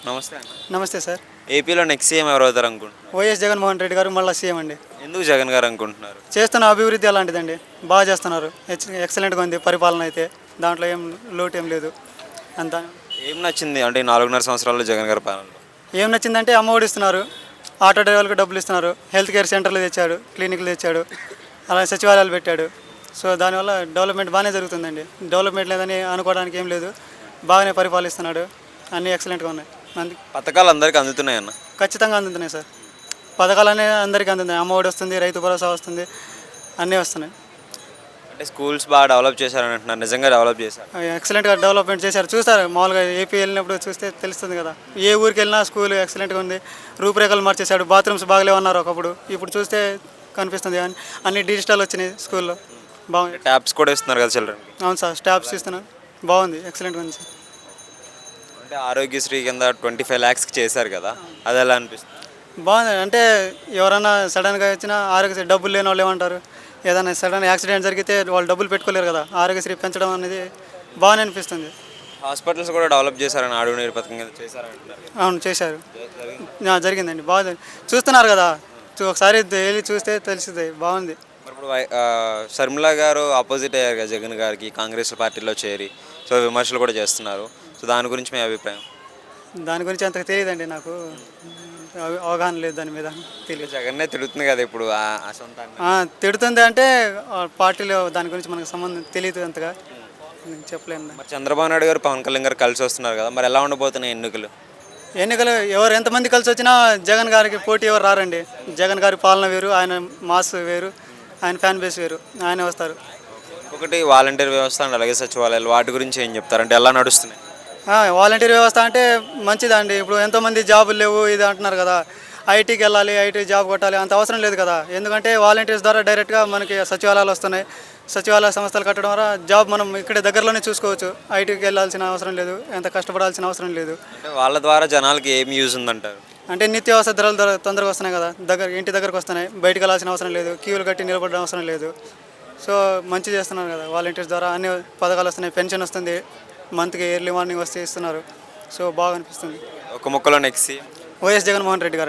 నమస్తే అన్న. నమస్తే సార్. ఏపీలో నెక్స్ట్ సీఎం ఎవరు అవుతారు అనుకుంటున్నారు? వైఎస్ జగన్మోహన్ రెడ్డి గారు మళ్ళీ సీఎం అండి. ఎందుకు జగన్ గారు అనుకుంటున్నారు? చేస్తున్న అభివృద్ధి అలాంటిదండి, బాగా చేస్తున్నారు. ఎక్సలెంట్గా ఉంది పరిపాలన అయితే, దాంట్లో ఏం లోటు ఏం లేదు. అంత ఏం నచ్చింది అంటే ఈ 4.5 సంవత్సరాల్లో జగన్ గారి పాలనలో? ఏం నచ్చిందంటే అమ్మఒడి ఇస్తున్నారు, ఆటో డ్రైవర్లకు డబ్బులు ఇస్తున్నారు, హెల్త్ కేర్ సెంటర్లు తెచ్చాడు, క్లినిక్లు తెచ్చాడు, అలాగే సచివాలయాలు పెట్టాడు. సో దానివల్ల డెవలప్మెంట్ బాగానే జరుగుతుందండి. డెవలప్మెంట్ లేదని అనుకోవడానికి ఏం లేదు, బాగానే పరిపాలిస్తున్నాడు, అన్నీ ఎక్సలెంట్గా ఉన్నాయి. పథకాలు అందరికీ అందుతున్నాయి అన్న? ఖచ్చితంగా అందుతున్నాయి సార్. పథకాలు అనేవి అందరికీ అందుతున్నాయి. అమ్మఒడి వస్తుంది, రైతు భరోసా వస్తుంది, అన్నీ వస్తున్నాయి. అంటే స్కూల్స్ బాగా డెవలప్ చేశారని అంటున్నారు, నిజంగా డెవలప్ చేశారు? ఎక్సలెంట్గా డెవలప్మెంట్ చేశారు. చూస్తారు మామూలుగా ఏపీ వెళ్ళినప్పుడు చూస్తే తెలుస్తుంది కదా, ఏ ఊరికి వెళ్ళినా స్కూల్ ఎక్సలెంట్గా ఉంది. రూపురేఖలు మార్చేశాడు, బాత్రూమ్స్ బాగలేవన్నారు ఒకప్పుడు, ఇప్పుడు చూస్తే కనిపిస్తుంది. అన్ని డిజిటల్ వచ్చినాయి స్కూల్లో, బాగుంది. ట్యాబ్స్ కూడా ఇస్తున్నారు కదా చిల్డ్రన్కి? అవును సార్, స్టాఫ్స్ ఇస్తున్నాను, బాగుంది, ఎక్సలెంట్గా ఉంది సార్. అంటే ఆరోగ్యశ్రీ కింద 25 lakhsకి చేశారు కదా, అది ఎలా అనిపిస్తుంది? బాగుంది. అంటే ఎవరైనా సడన్గా వచ్చినా ఆరోగ్యశ్రీ డబ్బులు లేని వాళ్ళు ఏమంటారు, ఏదైనా సడన్ యాక్సిడెంట్ జరిగితే వాళ్ళు డబ్బులు పెట్టుకోలేరు కదా, ఆరోగ్యశ్రీ పెంచడం అనేది బాగానే అనిపిస్తుంది. హాస్పిటల్స్ కూడా డెవలప్ చేశారని ఆడు నీరు పథకం కింద చేశారంటున్నారు. అవును, చేశారు. జరిగిందండి, బాగా చూస్తున్నారు కదా, ఒకసారి వెళ్ళి చూస్తే తెలుస్తుంది, బాగుంది. మరి ఇప్పుడు షర్మిల గారు ఆపోజిట్ అయ్యారు కదా జగన్ గారికి, కాంగ్రెస్ పార్టీలో చేరి, సో విమర్శలు కూడా చేస్తున్నారు. సో దాని గురించి మీ అభిప్రాయం? దాని గురించి అంతకు తెలియదండి, నాకు అవగాహన లేదు దాని మీద, తెలియదు. జగన్నే తిడుతుంది కదా ఇప్పుడు ఆ సొంతంగా. తిడుతుంది అంటే పార్టీలో దాని గురించి మనకు సంబంధం తెలియదు అంతగా, నేను చెప్పలేను. మరి చంద్రబాబు నాయుడు గారు పవన్ కళ్యాణ్ గారు కలిసి వస్తున్నారు కదా, మరి ఎలా ఉండబోతున్నాయి ఎన్నికలు? ఎవరు ఎంతమంది కలిసి వచ్చినా జగన్ గారికి పోటీ ఎవరు రారండి. జగన్ గారి పాలన వేరు, ఆయన మాస్ వేరు, ఆయన ఫ్యాన్ బేస్ వేరు, ఆయనే వస్తారు. ఒకటి వాలంటీర్ వ్యవస్థ అండ్ అలాగే సచివాలయాలు, వాటి గురించి ఏం చెప్తారు, అంటే ఎలా నడుస్తున్నాయి? వాలంటీర్ వ్యవస్థ అంటే మంచిదండి. ఇప్పుడు ఎంతోమంది జాబులు లేవు ఇది అంటున్నారు కదా, ఐటీకి వెళ్ళాలి, ఐటీ జాబ్ కొట్టాలి, అంత అవసరం లేదు కదా. ఎందుకంటే వాలంటీర్స్ ద్వారా డైరెక్ట్గా మనకి సచివాలయాలు వస్తున్నాయి. సచివాలయ సంస్థలు కట్టడం ద్వారా జాబ్ మనం ఇక్కడ దగ్గరలోనే చూసుకోవచ్చు. ఐటీకి వెళ్ళాల్సిన అవసరం లేదు, ఎంత కష్టపడాల్సిన అవసరం లేదు. అంటే వాళ్ళ ద్వారా జనాలకి ఏం యూజ్ ఉందంటారు? అంటే నిత్యావసర ధరలు తొందరగా వస్తున్నాయి కదా, ఇంటి దగ్గరకు వస్తున్నాయి, బయటకు వెళ్ళాల్సిన అవసరం లేదు, క్యూలు కట్టి నిలబడడం అవసరం లేదు. సో మంచి చేస్తున్నారు కదా వాలంటీర్స్ ద్వారా, అన్ని పథకాలు వస్తున్నాయి, పెన్షన్ వస్తుంది, మంత్కి ఎర్లీ మార్నింగ్ వస్తే ఇస్తున్నారు. సో బాగా అనిపిస్తుంది. ఒక ముక్కలో నెక్స్ట్ వైఎస్ జగన్మోహన్ రెడ్డి గారు.